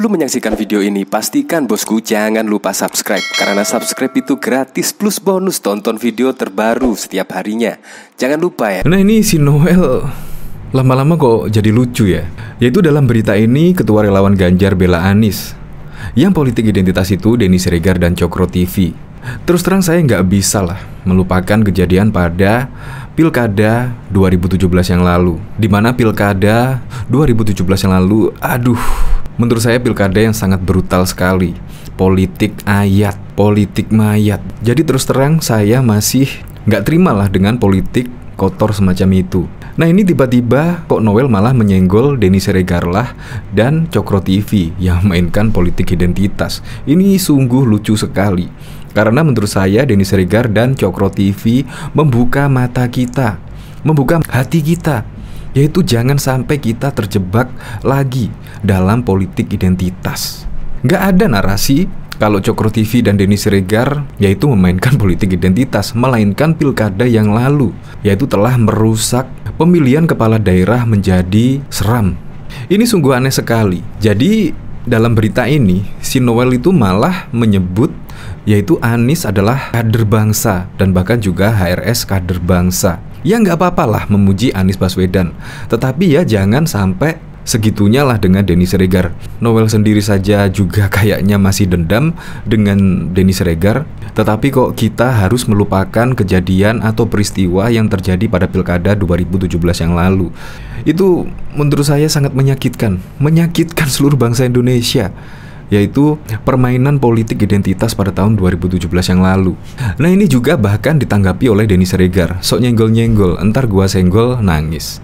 Sebelum menyaksikan video ini, pastikan bosku jangan lupa subscribe. Karena subscribe itu gratis plus bonus tonton video terbaru setiap harinya. Jangan lupa ya. Nah, ini si Noel lama-lama kok jadi lucu ya. Yaitu dalam berita ini, Ketua Relawan Ganjar bela Anies. Yang politik identitas itu Denny Siregar dan Cokro TV. Terus terang saya nggak bisa lah melupakan kejadian pada Pilkada 2017 yang lalu. Dimana Pilkada 2017 yang lalu, menurut saya pilkada yang sangat brutal sekali. Politik ayat, politik mayat. Jadi terus terang saya masih nggak terima lah dengan politik kotor semacam itu. Nah, ini tiba-tiba kok Noel malah menyenggol Denny Siregar lah dan Cokro TV yang mainkan politik identitas. Ini sungguh lucu sekali. Karena menurut saya Denny Siregar dan Cokro TV membuka mata kita, membuka hati kita, yaitu jangan sampai kita terjebak lagi dalam politik identitas. Nggak ada narasi kalau Cokro TV dan Denny Siregar yaitu memainkan politik identitas, melainkan pilkada yang lalu, yaitu telah merusak pemilihan kepala daerah menjadi seram. Ini sungguh aneh sekali. Jadi dalam berita ini si Noel itu malah menyebut yaitu Anies adalah kader bangsa dan bahkan juga HRS kader bangsa. Ya nggak apa-apa lah memuji Anies Baswedan, tetapi ya jangan sampai segitunya lah dengan Denny Siregar. Noel sendiri saja juga kayaknya masih dendam dengan Denny Siregar, tetapi kok kita harus melupakan kejadian atau peristiwa yang terjadi pada Pilkada 2017 yang lalu. Itu menurut saya sangat menyakitkan seluruh bangsa Indonesia, yaitu permainan politik identitas pada tahun 2017 yang lalu. Nah, ini juga bahkan ditanggapi oleh Denny Siregar, sok nyenggol-nyenggol, entar gua senggol nangis.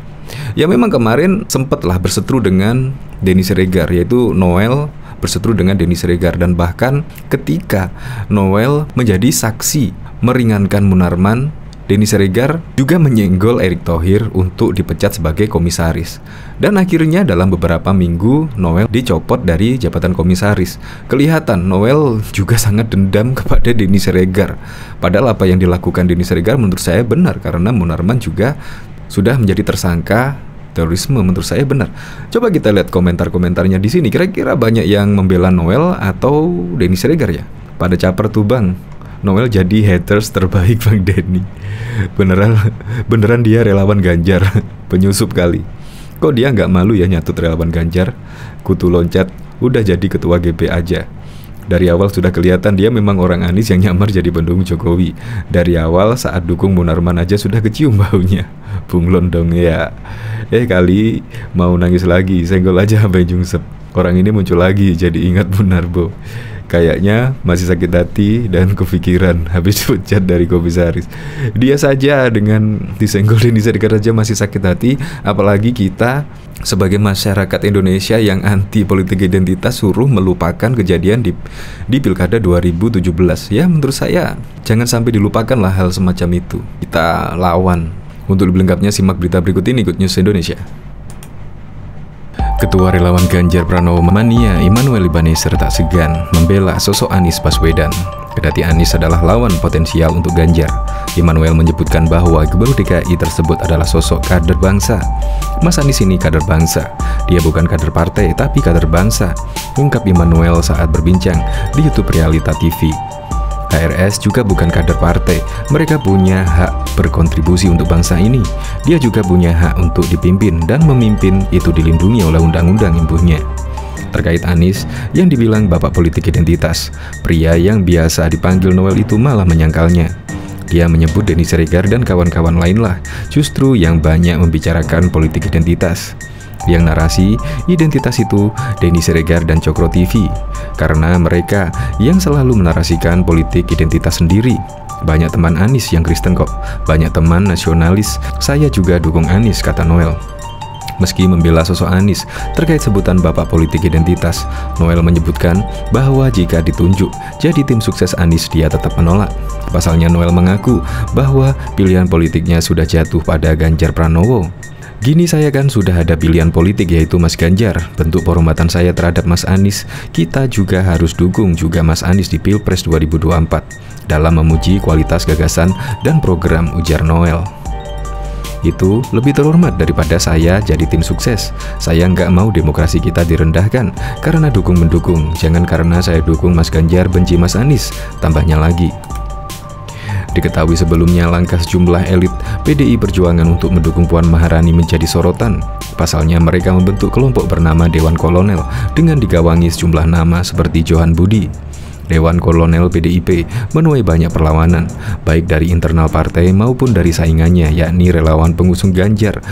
Ya memang kemarin sempatlah berseteru dengan Denny Siregar, yaitu Noel berseteru dengan Denny Siregar. Dan bahkan ketika Noel menjadi saksi meringankan Munarman, Denny Siregar juga menyenggol Erick Thohir untuk dipecat sebagai komisaris. Dan akhirnya dalam beberapa minggu Noel dicopot dari jabatan komisaris. Kelihatan Noel juga sangat dendam kepada Denny Siregar. Padahal apa yang dilakukan Denny Siregar menurut saya benar, karena Munarman juga sudah menjadi tersangka terorisme. Menurut saya benar. Coba kita lihat komentar-komentarnya di sini. Kira-kira banyak yang membela Noel atau Denny Siregar ya? Pada caper tuh bang, Noel jadi haters terbaik Bang Denny. Beneran dia relawan Ganjar. Penyusup kali. Kok dia nggak malu ya nyatut relawan Ganjar? Kutu loncat, udah jadi ketua GP aja. Dari awal sudah kelihatan dia memang orang Anies yang nyamar jadi pendukung Jokowi. Dari awal saat dukung Munarman aja sudah kecium baunya. Bunglon dong ya. Kali mau nangis lagi, senggol aja sampai jungsep. Orang ini muncul lagi jadi ingat Munarbo. Kayaknya masih sakit hati dan kepikiran habis dipecat dari komisaris. Dia saja dengan disenggol Denny Siregar saja masih sakit hati, apalagi kita sebagai masyarakat Indonesia yang anti politik identitas suruh melupakan kejadian di Pilkada 2017. Ya menurut saya jangan sampai dilupakan lah hal semacam itu. Kita lawan. Untuk lebih lengkapnya simak berita berikut ini, Good News Indonesia. Ketua Relawan Ganjar Pranowo Mania Immanuel Ebenezer tak segan membela sosok Anies Baswedan. Kendati Anies adalah lawan potensial untuk Ganjar, Immanuel menyebutkan bahwa Gubernur DKI tersebut adalah sosok kader bangsa. Mas Anies ini kader bangsa, dia bukan kader partai tapi kader bangsa, ungkap Immanuel saat berbincang di YouTube Realita TV. HRS juga bukan kader partai, mereka punya hak berkontribusi untuk bangsa ini. Dia juga punya hak untuk dipimpin dan memimpin, itu dilindungi oleh undang-undang, imbuhnya. Terkait Anies yang dibilang bapak politik identitas, pria yang biasa dipanggil Noel itu malah menyangkalnya. Dia menyebut Denny Siregar dan kawan-kawan lain lah justru yang banyak membicarakan politik identitas. Yang narasi identitas itu Denny Siregar dan Cokro TV, karena mereka yang selalu menarasikan politik identitas sendiri. Banyak teman Anies yang Kristen kok, banyak teman nasionalis. Saya juga dukung Anies, kata Noel. Meski membela sosok Anies terkait sebutan bapak politik identitas, Noel menyebutkan bahwa jika ditunjuk jadi tim sukses Anies dia tetap menolak. Pasalnya Noel mengaku bahwa pilihan politiknya sudah jatuh pada Ganjar Pranowo. Gini, saya kan sudah ada pilihan politik yaitu Mas Ganjar. Bentuk penghormatan saya terhadap Mas Anies, kita juga harus dukung juga Mas Anies di Pilpres 2024 dalam memuji kualitas gagasan dan program, ujar Noel. Itu lebih terhormat daripada saya jadi tim sukses. Saya nggak mau demokrasi kita direndahkan karena dukung-mendukung. Jangan karena saya dukung Mas Ganjar benci Mas Anies, tambahnya lagi. Diketahui sebelumnya langkah sejumlah elit PDI Perjuangan untuk mendukung Puan Maharani menjadi sorotan. Pasalnya mereka membentuk kelompok bernama Dewan Kolonel dengan digawangi sejumlah nama seperti Johan Budi. Dewan Kolonel PDIP menuai banyak perlawanan, baik dari internal partai maupun dari saingannya, yakni relawan pengusung Ganjar.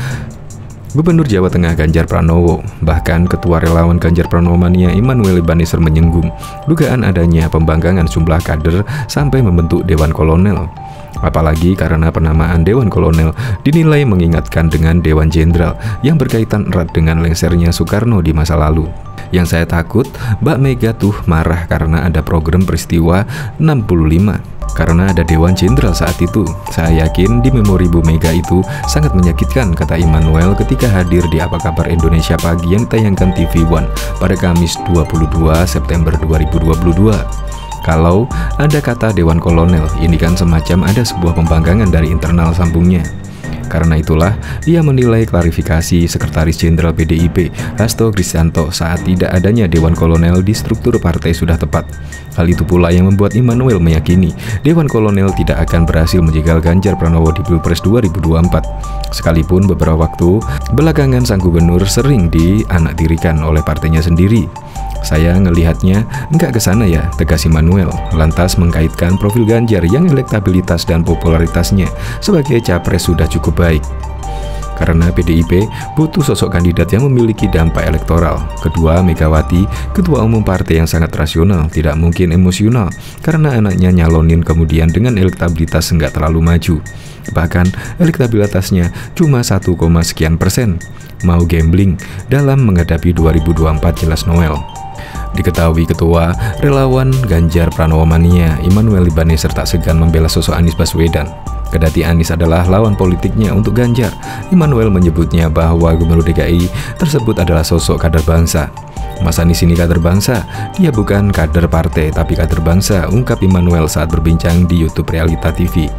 Gubernur Jawa Tengah Ganjar Pranowo, bahkan Ketua Relawan Ganjar Pranowo Mania Immanuel Ebenezer menyinggung dugaan adanya pembangkangan jumlah kader sampai membentuk Dewan Kolonel. Apalagi karena penamaan Dewan Kolonel dinilai mengingatkan dengan Dewan Jenderal yang berkaitan erat dengan lengsernya Soekarno di masa lalu. Yang saya takut, Mbak Mega tuh marah karena ada program peristiwa 65. Karena ada Dewan Jenderal saat itu. Saya yakin di memori Bu Mega itu sangat menyakitkan, kata Immanuel ketika hadir di Apa Kabar Indonesia Pagi yang ditayangkan TV One pada Kamis 22 September 2022. Kalau ada kata Dewan Kolonel, ini kan semacam ada sebuah pembangkangan dari internal sambungnya. Karena itulah, ia menilai klarifikasi Sekretaris Jenderal PDIP, Hasto Kristianto, saat tidak adanya Dewan Kolonel di struktur partai sudah tepat. Hal itu pula yang membuat Immanuel meyakini Dewan Kolonel tidak akan berhasil menjegal Ganjar Pranowo di Pilpres 2024. Sekalipun beberapa waktu belakangan sang gubernur sering dianaktirikan oleh partainya sendiri. Saya ngelihatnya enggak ke sana ya, tegas Immanuel, lantas mengkaitkan profil Ganjar yang elektabilitas dan popularitasnya sebagai capres sudah cukup baik. Karena PDIP butuh sosok kandidat yang memiliki dampak elektoral. Kedua, Megawati, ketua umum partai yang sangat rasional, tidak mungkin emosional karena anaknya nyalonin kemudian dengan elektabilitas enggak terlalu maju. Bahkan elektabilitasnya cuma 1, sekian persen. Mau gambling dalam menghadapi 2024 jelas Noel. Diketahui Ketua Relawan Ganjar Pranowo Mania Immanuel Ebenezer tak segan membela sosok Anies Baswedan. Kedati Anies adalah lawan politiknya untuk Ganjar, Immanuel menyebutnya bahwa Gubernur DKI tersebut adalah sosok kader bangsa. Mas Anies ini kader bangsa, dia bukan kader partai tapi kader bangsa, ungkap Immanuel saat berbincang di YouTube Realita TV.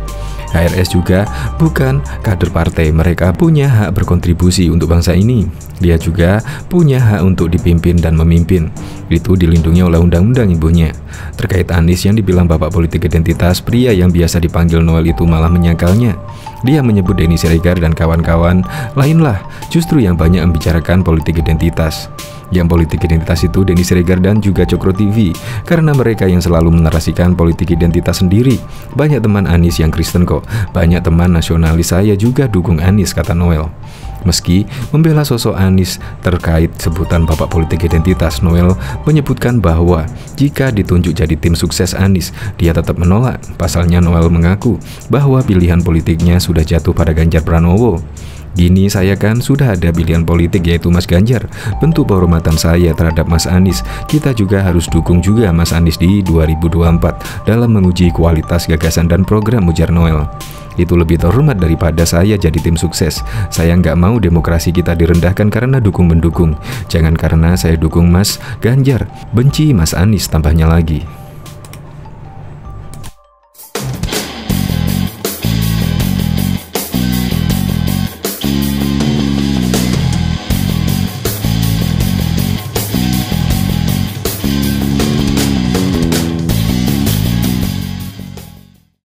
HRS juga bukan kader partai, mereka punya hak berkontribusi untuk bangsa ini. Dia juga punya hak untuk dipimpin dan memimpin. Itu dilindungi oleh undang-undang ibunya. Terkait Anies yang dibilang bapak politik identitas, pria yang biasa dipanggil Noel itu malah menyangkalnya. Dia menyebut Denny Siregar dan kawan-kawan lainlah justru yang banyak membicarakan politik identitas. Yang politik identitas itu Denny Siregar dan juga Cokro TV, karena mereka yang selalu menarasikan politik identitas sendiri. Banyak teman Anies yang Kristen kok, banyak teman nasionalis saya juga dukung Anies, kata Noel. Meski membela sosok Anies terkait sebutan bapak politik identitas, Noel menyebutkan bahwa jika ditunjuk jadi tim sukses Anies, dia tetap menolak. Pasalnya Noel mengaku bahwa pilihan politiknya sudah jatuh pada Ganjar Pranowo. Gini saya kan sudah ada pilihan politik yaitu Mas Ganjar. Bentuk penghormatan saya terhadap Mas Anies, kita juga harus dukung juga Mas Anies di 2024 dalam menguji kualitas gagasan dan program, ujar Noel. Itu lebih terhormat daripada saya jadi tim sukses. Saya nggak mau demokrasi kita direndahkan karena dukung-mendukung. Jangan karena saya dukung Mas Ganjar benci Mas Anies, tambahnya lagi.